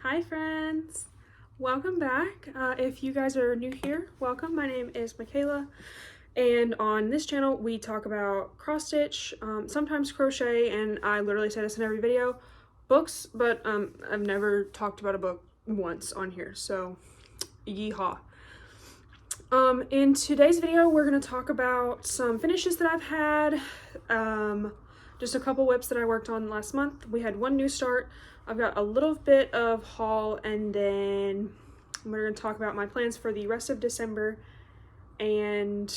Hi friends, welcome back. If you guys are new here, welcome. My name is Michaela, and on this channel we talk about cross stitch, sometimes crochet, and I literally say this in every video, books, but I've never talked about a book once on here, so yeehaw. In today's video we're going to talk about some finishes that I've had, just a couple whips that I worked on last month. We had one new start. I've got a little bit of haul, and then we're going to talk about my plans for the rest of December and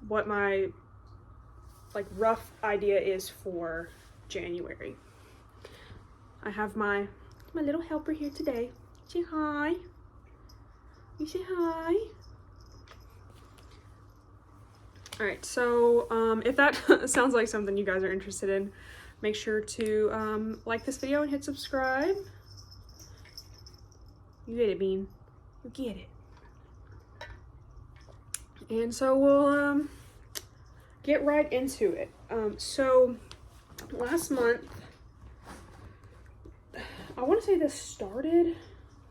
what my rough idea is for January. I have my little helper here today. Say hi. You say hi. Alright, so if that sounds like something you guys are interested in, make sure to like this video and hit subscribe. You get it, Bean. You get it. And so we'll get right into it. So last month, I want to say this started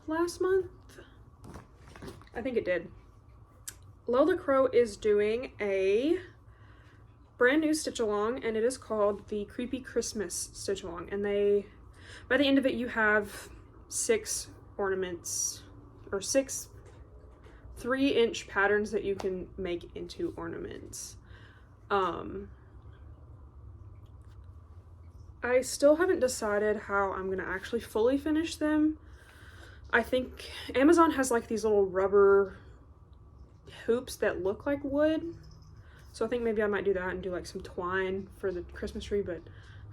last month. I think it did. Lola Crow is doing a brand new stitch along, and it is called the Creepy Christmas stitch along, and by the end of it you have 6 ornaments, or 6 3-inch patterns that you can make into ornaments. I still haven't decided how I'm gonna actually fully finish them. I think Amazon has like these little rubber hoops that look like wood, so I think maybe I might do that and do like some twine for the Christmas tree, but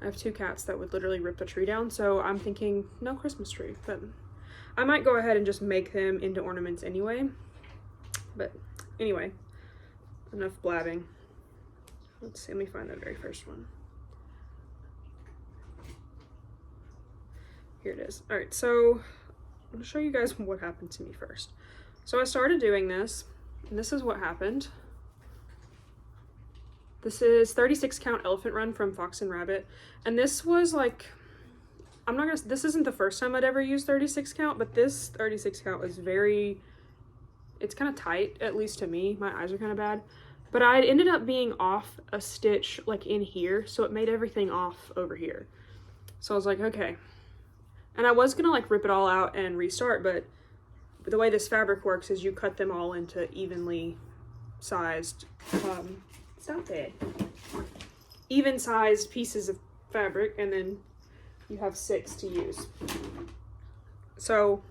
I have 2 cats that would literally rip the tree down, so I'm thinking no Christmas tree, but I might go ahead and just make them into ornaments anyway. But anyway, enough blabbing. Let's see, let me find the very first one. Here it is. All right, so I'm gonna show you guys what happened to me first. So I started doing this, and this is what happened. This is 36 count elephant run from Fox and Rabbit, and this was like, this isn't the first time I'd ever used 36 count, but this 36 count was it's kind of tight, at least to me. My eyes are kind of bad, but I ended up being off a stitch like in here, so it made everything off over here. So I was like, okay. And I was gonna like rip it all out and restart, but the way this fabric works is you cut them all into evenly sized, stop it, even sized pieces of fabric, and then you have 6 to use. So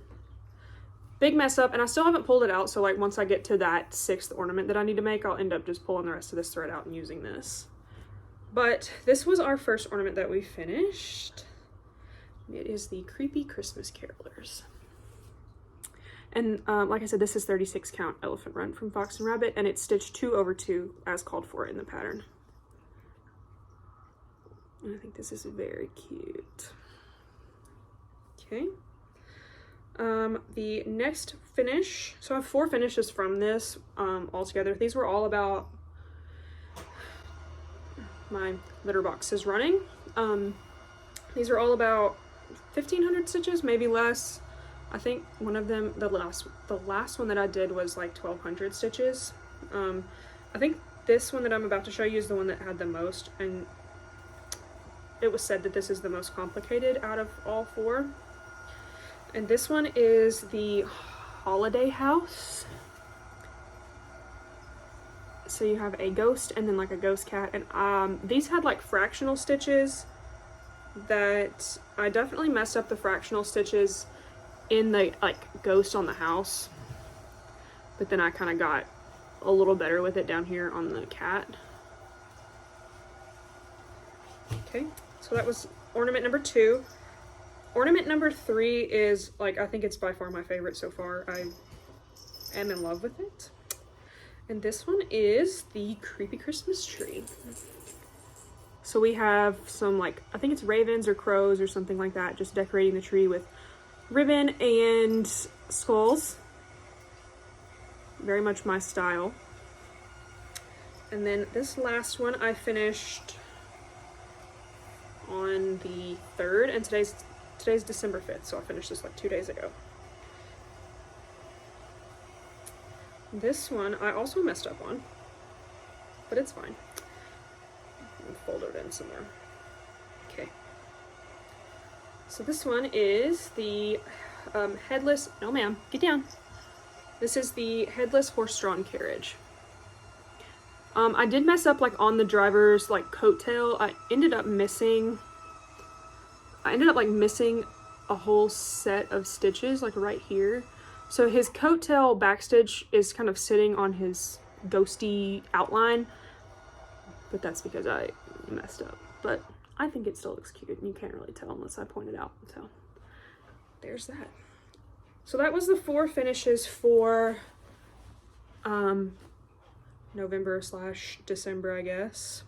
big mess up, and I still haven't pulled it out, so like once I get to that 6th ornament that I need to make, I'll end up just pulling the rest of this thread out and using this. But this was our first ornament that we finished. It is the Creepy Christmas Carolers. And like I said, this is 36 count elephant run from Fox and Rabbit, and it's stitched 2 over 2 as called for in the pattern. And I think this is very cute. Okay. The next finish, so I have 4 finishes from this altogether. These were all about, my litter box is running. These are all about 1,500 stitches, maybe less. I think one of them, the last one that I did was like 1,200 stitches. I think this one that I'm about to show you is the one that had the most, and it was said that this is the most complicated out of all 4. And this one is the Holiday House. So you have a ghost and then like a ghost cat, and these had like fractional stitches that I definitely messed up the fractional stitches in the like ghost on the house, but then I kind of got a little better with it down here on the cat. Okay, so that was ornament number 2. Ornament number 3 is like, I think it's by far my favorite so far. I am in love with it, and this one is the Creepy Christmas Tree. So we have some like, I think it's ravens or crows or something like that, just decorating the tree with ribbon and skulls. Very much my style. And then this last one I finished on the 3rd, and Today's December 5th, so I finished this like 2 days ago. This one I also messed up on, but it's fine. I'll fold it in somewhere. Okay. So this one is the headless, no ma'am, get down. This is the headless horse-drawn carriage. I did mess up like on the driver's like coattail. I ended up missing a whole set of stitches like right here. So his coattail backstitch is kind of sitting on his ghosty outline, but that's because I messed up. But I think it still looks cute, and you can't really tell unless I point it out. So there's that. So that was the 4 finishes for November/December, I guess.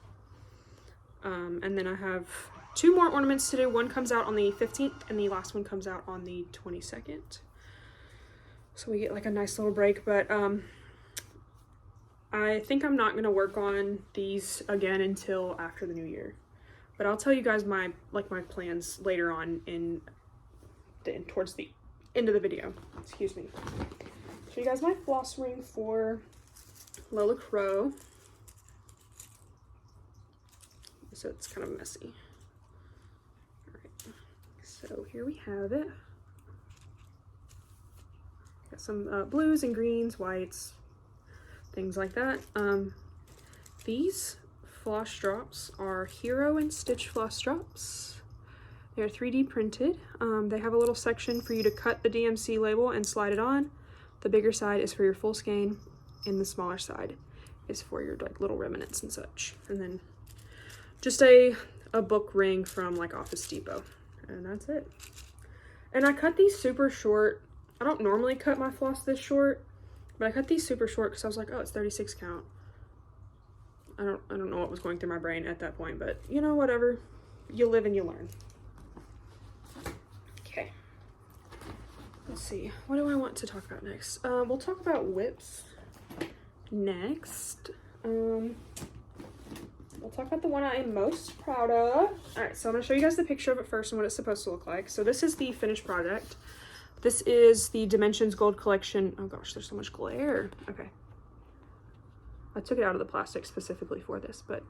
And then I have 2 more ornaments to do. One comes out on the 15th, and the last one comes out on the 22nd. So we get like a nice little break, but I think I'm not gonna work on these again until after the new year. But I'll tell you guys my plans later on towards the end of the video. Excuse me. Show you guys my floss ring for Lola Crow. So it's kind of messy. Alright, so here we have it. Got some blues and greens, whites, things like that. These floss drops are Hero and Stitch floss drops. They're 3D printed. They have a little section for you to cut the DMC label and slide it on. The bigger side is for your full skein, and the smaller side is for your like little remnants and such. And then just a book ring from like Office Depot, and that's it. And I cut these super short. I don't normally cut my floss this short, but I cut these super short because I was like, oh, it's 36 count. I don't know what was going through my brain at that point, but you know, whatever. You live and you learn. Okay. Let's see. What do I want to talk about next? We'll talk about whips next. We'll talk about the one I am most proud of. Alright, so I'm going to show you guys the picture of it first and what it's supposed to look like. So this is the finished project. This is the Dimensions Gold Collection. Oh gosh, there's so much glare. Okay. I took it out of the plastic specifically for this, but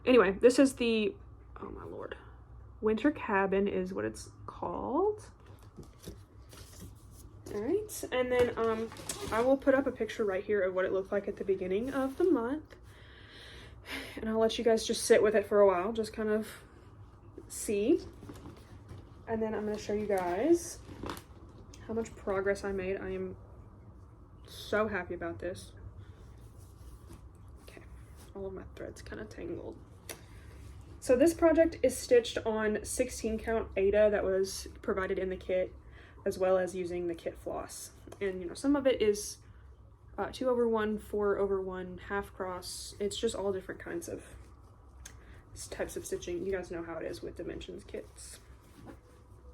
anyway, this is the, oh my lord, Winter Cabin is what it's called. All right, and then I will put up a picture right here of what it looked like at the beginning of the month, and I'll let you guys just sit with it for a while, just kind of see, and then I'm going to show you guys how much progress I made. I am so happy about this. All of my threads kind of tangled. So this project is stitched on 16 count Aida that was provided in the kit, as well as using the kit floss. And you know, some of it is 2/1, 4/1, half cross. It's just all different kinds of types of stitching. You guys know how it is with Dimensions kits.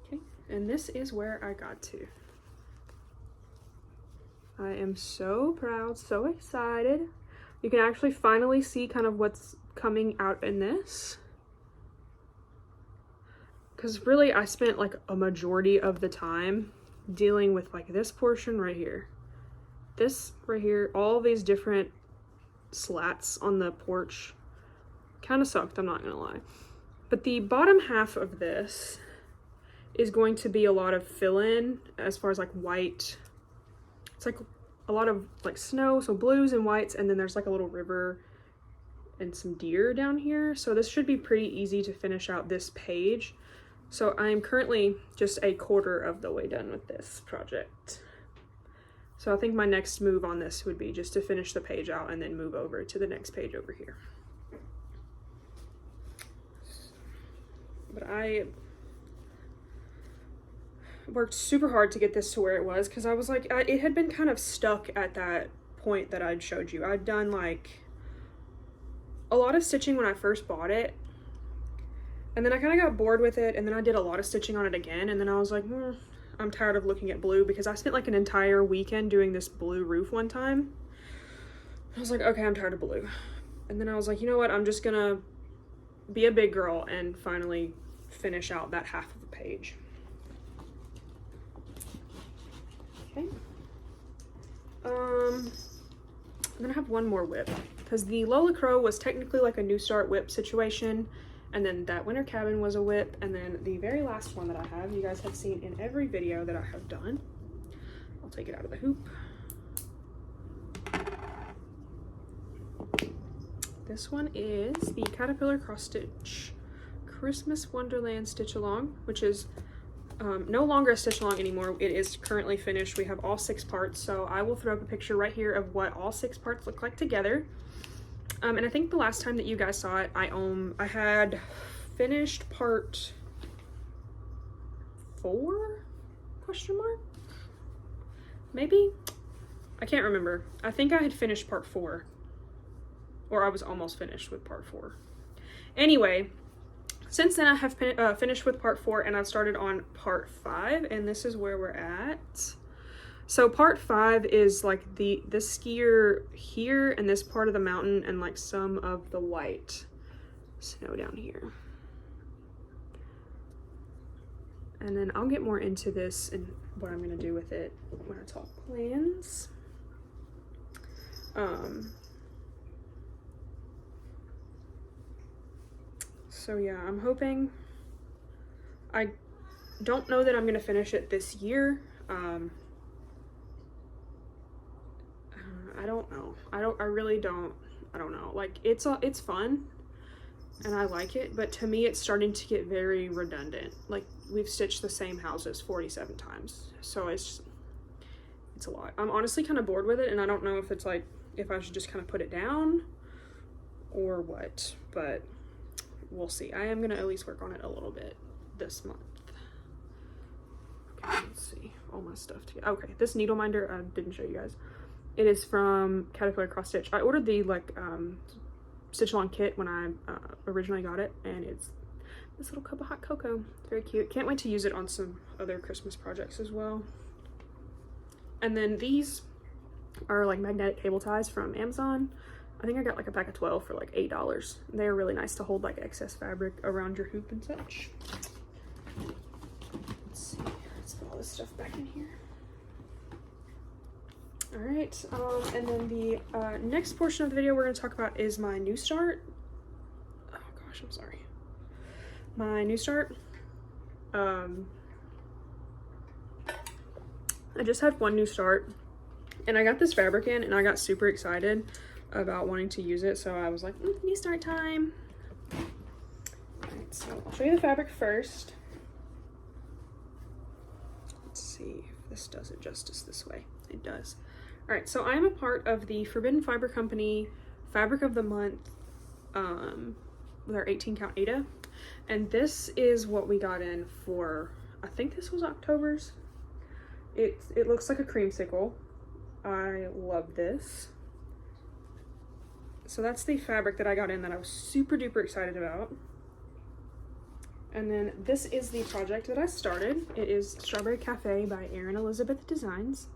Okay, and this is where I got to. I am so proud, so excited. You can actually finally see kind of what's coming out in this. Because really, I spent like a majority of the time dealing with like this portion right here. This right here, all these different slats on the porch. Kind of sucked, I'm not gonna lie. But the bottom half of this is going to be a lot of fill-in as far as like white. It's like a lot of like snow, so blues and whites, and then there's like a little river and some deer down here. So this should be pretty easy to finish out this page. So I'm currently just a quarter of the way done with this project. So I think my next move on this would be just to finish the page out and then move over to the next page over here. But I worked super hard to get this to where it was, because I was like, it had been kind of stuck at that point that I'd showed you. I'd done like a lot of stitching when I first bought it, and then I kind of got bored with it, and then I did a lot of stitching on it again, and then I was like, I'm tired of looking at blue, because I spent like an entire weekend doing this blue roof one time. I was like, okay, I'm tired of blue. And then I was like, you know what, I'm just gonna be a big girl and finally finish out that half of the page. Okay. I'm gonna have one more whip because the Lola Crow was technically like a new start whip situation, and then that winter cabin was a whip, and then the very last one that I have, you guys have seen in every video that I have done. I'll take it out of the hoop. This one is the Caterpillar Cross Stitch Christmas Wonderland Stitch Along, which is no longer a stitch along anymore. It is currently finished. We have all 6 parts, so I will throw up a picture right here of what all 6 parts look like together. And I think the last time that you guys saw it, I had finished part 4? Question mark? Maybe? I can't remember. I think I had finished part 4. Or I was almost finished with part 4. Anyway, since then I have finished with part 4 and I've started on part 5, and this is where we're at. So part 5 is like the skier here and this part of the mountain and like some of the white snow down here. And then I'll get more into this and what I'm gonna do with it when I talk plans. So yeah, I'm hoping, I don't know that I'm gonna finish it this year. I don't know. I really don't. I don't know. Like it's fun and I like it, but to me it's starting to get very redundant. Like we've stitched the same houses 47 times. So it's a lot. I'm honestly kind of bored with it, and I don't know if it's like, if I should just kind of put it down or what, but we'll see. I am gonna at least work on it a little bit this month. Okay, let's see all my stuff together. Okay, this needle minder I didn't show you guys. It is from Caterpillar Cross Stitch. I ordered the like stitch along kit when I originally got it, and it's this little cup of hot cocoa. It's very cute. Can't wait to use it on some other Christmas projects as well. And then these are like magnetic cable ties from Amazon. I think I got like a pack of 12 for like $8. They're really nice to hold like excess fabric around your hoop and such. Let's see, let's put all this stuff back in here. All right, and then the next portion of the video we're going to talk about is my new start. Oh gosh, I'm sorry. My new start. I just had one new start, and I got this fabric in, and I got super excited about wanting to use it, so I was like, new start time. All right, so I'll show you the fabric first. Let's see if this does it justice this way. It does. All right, so I'm a part of the Forbidden Fiber Company Fabric of the Month with our 18 count Aida, and this is what we got in for, I think this was October's. It looks like a creamsicle. I love this. So that's the fabric that I got in that I was super duper excited about. And then this is the project that I started. It is Strawberry Cafe by Erin Elizabeth Designs.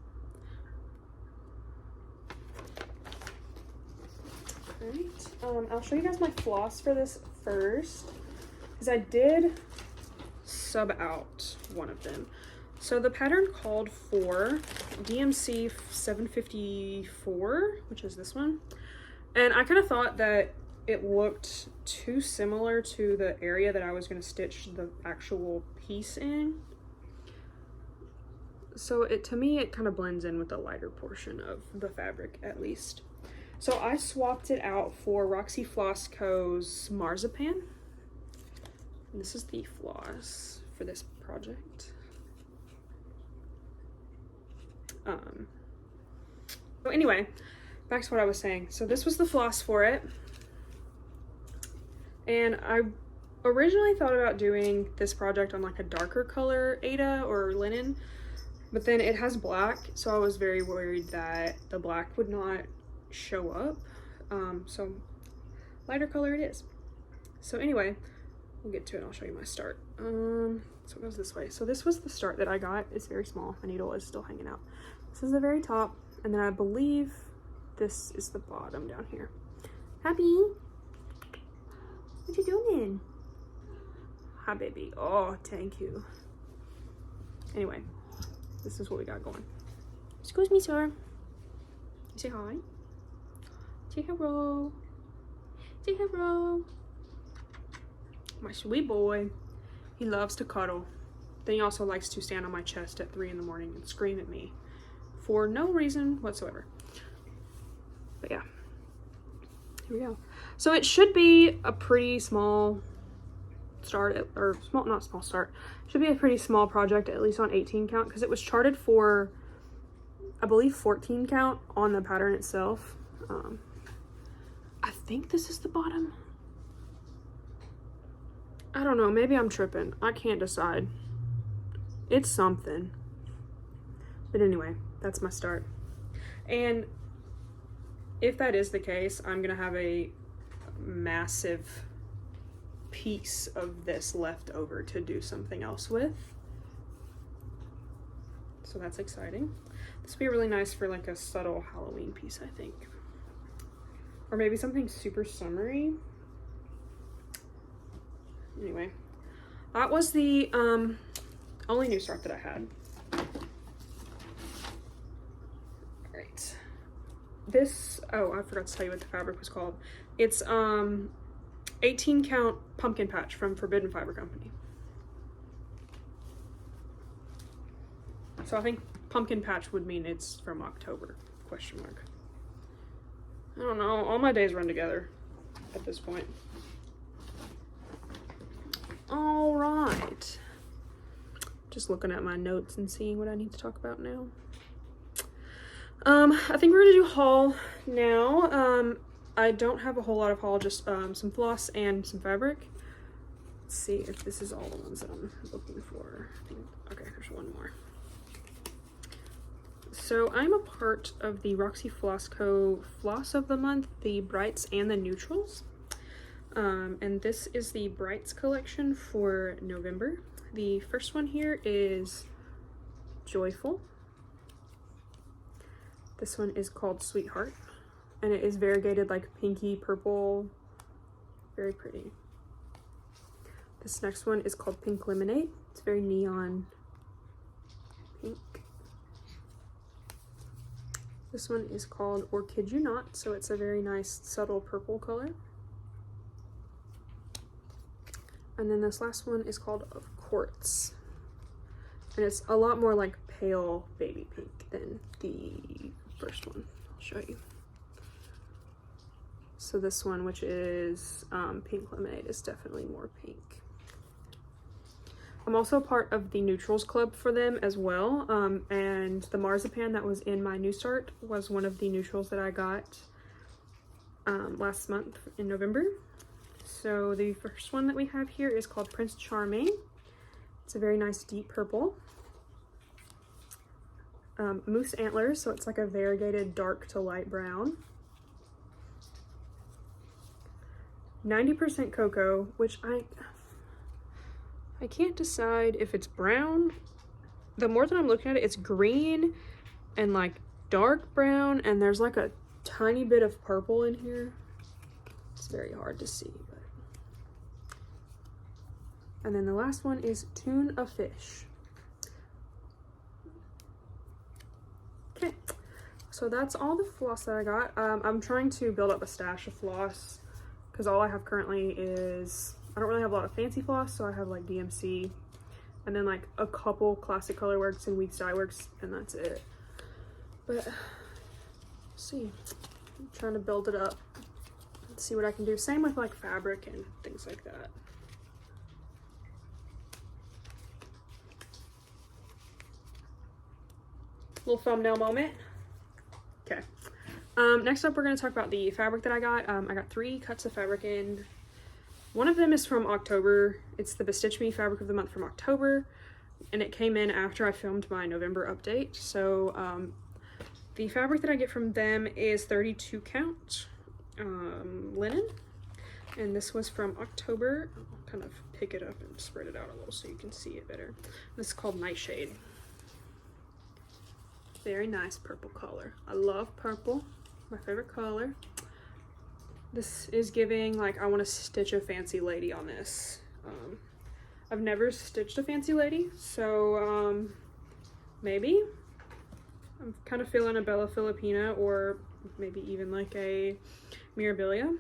Alright, I'll show you guys my floss for this first, because I did sub out one of them. So the pattern called for DMC 754, which is this one. And I kind of thought that it looked too similar to the area that I was going to stitch the actual piece in. So to me, it kind of blends in with the lighter portion of the fabric, at least. So I swapped it out for Roxy Floss Co's Marzipan. And this is the floss for this project. So anyway, back to what I was saying. So this was the floss for it. And I originally thought about doing this project on like a darker color Aida or linen, but then it has black, so I was very worried that the black would not show up. So lighter color it is. So anyway, we'll get to it. I'll show you my start. So it goes this way. So this was the start that I got. It's very small. My needle is still hanging out. This is the very top, and then I believe this is the bottom down here. Happy? What you doing? Hi, baby. Oh, thank you. Anyway, this is what we got going. Excuse me, sir. Say hi. Say hello. Say hello. My sweet boy. He loves to cuddle. Then he also likes to stand on my chest at 3 in the morning and scream at me for no reason whatsoever. But yeah, here we go. So it should be a pretty small start, or small, not small start. Should be a pretty small project, at least on 18 count, because it was charted for, I believe, 14 count on the pattern itself. I think this is the bottom. I don't know, maybe I'm tripping. I can't decide. It's something. But anyway, that's my start. And if that is the case, I'm gonna have a massive piece of this left over to do something else with. So that's exciting. This would be really nice for like a subtle Halloween piece, I think. Or maybe something super summery. Anyway, that was the only new start that I had. Alright. This, oh, I forgot to tell you what the fabric was called. It's 18 count pumpkin patch from Forbidden Fiber Company. So I think pumpkin patch would mean it's from October, question mark. I don't know, all my days run together at this point. All right. Just looking at my notes and seeing what I need to talk about now. I think we're gonna do haul now. I don't have a whole lot of haul, just some floss and some fabric. Let's see if this is all the ones that I'm looking for. I think, okay, there's one more. So I'm a part of the Roxy Floss Co Floss of the Month, the Brights and the Neutrals. And this is the Brights collection for November. The first one here is Joyful. This one is called Sweetheart, and it is variegated like pinky purple, very pretty. This next one is called Pink Lemonade. It's very neon pink. This one is called Or Kid You Not, so it's a very nice subtle purple color. And then this last one is called Of Quartz, and it's a lot more like pale baby pink than the first one. I'll show you. So this one, which is Pink Lemonade, is definitely more pink. I'm also part of the Neutrals Club for them as well, and the Marzipan that was in my new start was one of the neutrals that I got last month in November. So the first one that we have here is called Prince Charming. It's a very nice deep purple. Moose Antlers, so it's like a variegated dark to light brown. 90% cocoa, which I can't decide if it's brown. The more that I'm looking at it, it's green and like dark brown, and there's like a tiny bit of purple in here. It's very hard to see. But... And then the last one is Tune a Fish. Okay, so that's all the floss that I got. I'm trying to build up a stash of floss because all I have currently is, I don't really have a lot of fancy floss, so I have like DMC and then like a couple Classic Colorworks and Weeks Dye Works, and that's it. But let's see, I'm trying to build it up. Let's see what I can do. Same with like fabric and things like that. Little thumbnail moment. Okay. Next up, we're going to talk about the fabric that I got. I got 3 cuts of fabric in. One of them is from October. It's the BeStitchMe fabric of the month from October, and it came in after I filmed my November update. So the fabric that I get from them is 32 count linen, and this was from October. I'll kind of pick it up and spread it out a little so you can see it better. This is called Nightshade. Very nice purple color. I love purple, my favorite color. This is giving like I want to stitch a fancy lady on this. I've never stitched a fancy lady, so maybe I'm kind of feeling a Bella Filipina, or maybe even like a Mirabilia.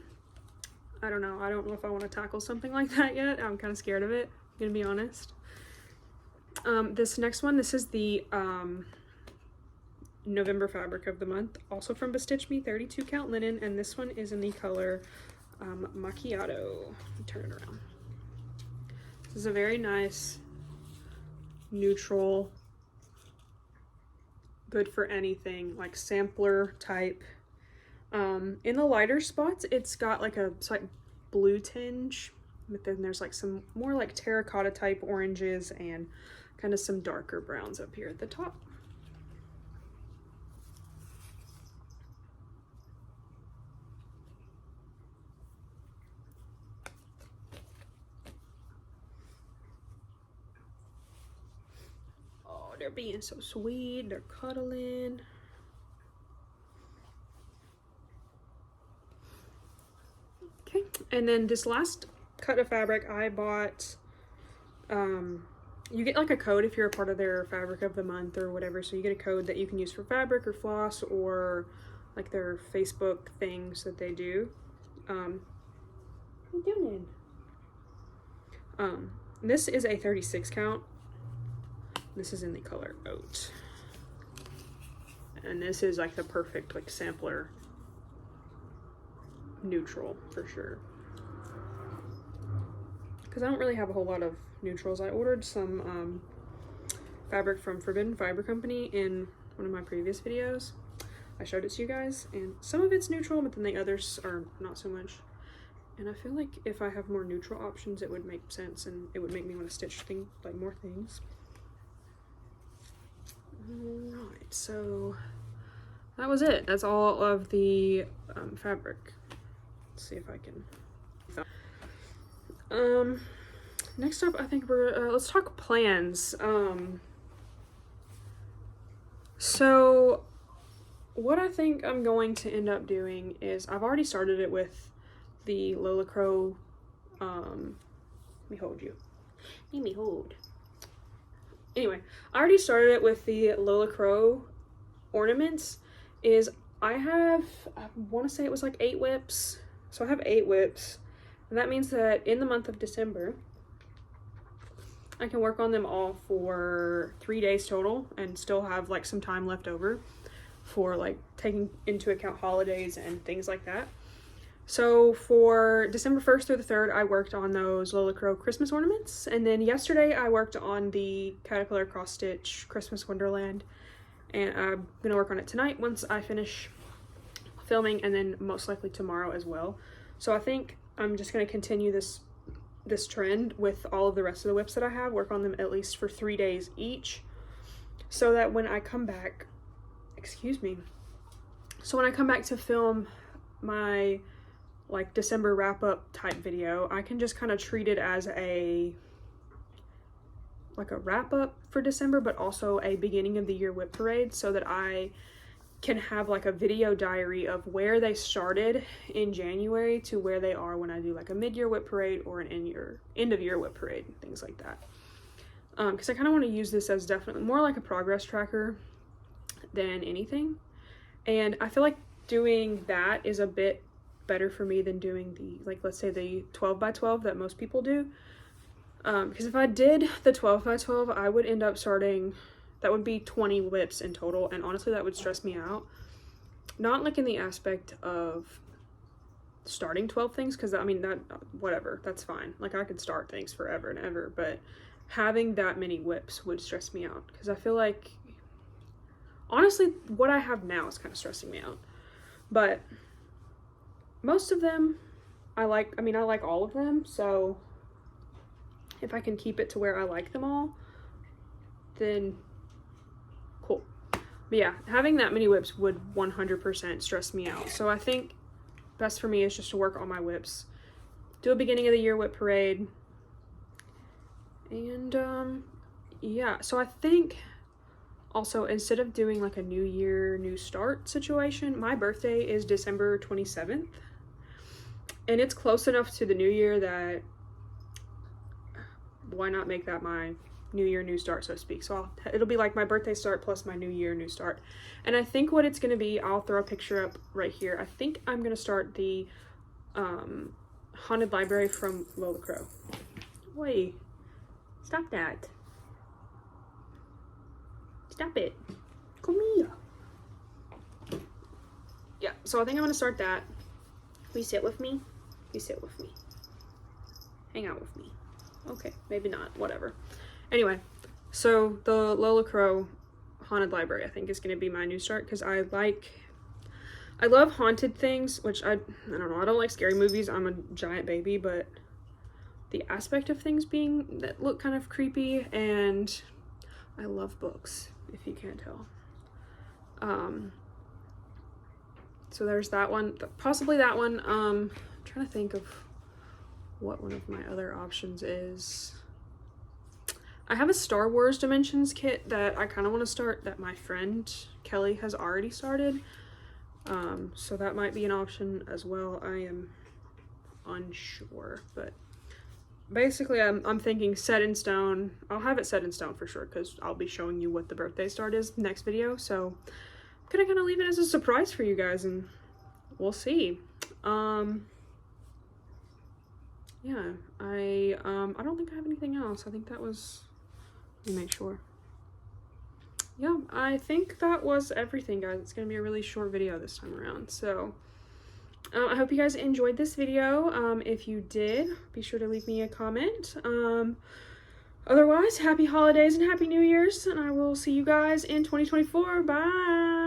I don't know. I don't know if I want to tackle something like that yet. I'm kind of scared of it, I'm gonna be honest. This next one, this is the November fabric of the month, also from BeStitchMe, 32 count linen, and this one is in the color Macchiato. Turn it around. This is a very nice neutral, good for anything, like sampler type. In the lighter spots, it's got like a slight blue tinge, but then there's like some more like terracotta type oranges and kind of some darker browns up here at the top. Oh, they're being so sweet. They're cuddling. Okay, and then this last cut of fabric I bought, you get like a code if you're a part of their fabric of the month or whatever, so you get a code that you can use for fabric or floss or like their Facebook things that they do. What are you doing? This is a 36 count. This is in the color Oat, and this is like the perfect like sampler neutral for sure, because I don't really have a whole lot of neutrals. I ordered some fabric from Forbidden Fiber Company in one of my previous videos. I showed it to you guys, and some of it's neutral, but then the others are not so much. And I feel like if I have more neutral options, it would make sense, and it would make me want to stitch like more things. Alright, so that was it. That's all of the fabric. Let's see if I can. Next up, I think we're let's talk plans. So what I think I'm going to end up doing is, I've already started it with the Lola Crow. Let me hold you. Let me hold. Anyway, I already started it with the Lola Crow ornaments. I want to say it was like 8 whips. So I have 8 whips. And that means that in the month of December, I can work on them all for 3 days total and still have like some time left over for like taking into account holidays and things like that. So for December 1st through the 3rd, I worked on those Lola Crow Christmas ornaments. And then yesterday I worked on the Caterpillar Cross Stitch Christmas Wonderland. And I'm going to work on it tonight once I finish filming, and then most likely tomorrow as well. So I think I'm just going to continue this trend with all of the rest of the whips that I have, work on them at least for 3 days each, so that when I come back, so when I come back to film my like December wrap-up type video, I can just kind of treat it as a wrap-up for December, but also a beginning of the year whip parade, so that I can have like a video diary of where they started in January to where they are when I do like a mid-year whip parade or an end-of-year whip parade, things like that. Because I kind of want to use this as definitely more like a progress tracker than anything. And I feel like doing that is a bit better for me than doing the, like, let's say the 12 by 12 that most people do. Because if I did the 12 by 12, I would end up starting, that would be 20 whips in total, and honestly that would stress me out. Not like in the aspect of starting 12 things, because I mean, that, whatever, that's fine. Like, I could start things forever and ever, but having that many whips would stress me out, because I feel like, honestly, what I have now is kind of stressing me out. But most of them I like all of them, so if I can keep it to where I like them all, then cool. But yeah, having that many whips would 100% stress me out. So I think best for me is just to work on my whips, do a beginning of the year whip parade, and yeah. So I think also, instead of doing like a new year, new start situation, my birthday is December 27th, and it's close enough to the new year that why not make that my new year, new start, so to speak. So it'll be like my birthday start plus my new year, new start. And I think what it's going to be, I'll throw a picture up right here. I think I'm going to start the Haunted Library from Lola Crow. Wait, stop that. Stop it. Come here. Yeah, so I think I'm going to start that. Will you sit with me? You sit with me. Hang out with me. Okay, maybe not. Whatever. Anyway, so the Lola Crow Haunted Library, I think, is going to be my new start, because I love haunted things, which I don't know, I don't like scary movies. I'm a giant baby, but the aspect of things that look kind of creepy, and I love books, if you can't tell. So there's that one, possibly that one. I'm trying to think of what one of my other options is. I have a Star Wars Dimensions kit that I kind of want to start, that my friend Kelly has already started. So that might be an option as well. I am unsure, but basically I'm thinking set in stone. I'll have it set in stone for sure, because I'll be showing you what the birthday start is next video. So I'm gonna kind of leave it as a surprise for you guys, and we'll see. Yeah, I don't think I have anything else. I think that was, let me make sure. Yeah, I think that was everything, guys. It's gonna be a really short video this time around. So I hope you guys enjoyed this video. If you did, be sure to leave me a comment. Otherwise, happy holidays and happy New Year's, and I will see you guys in 2024. Bye.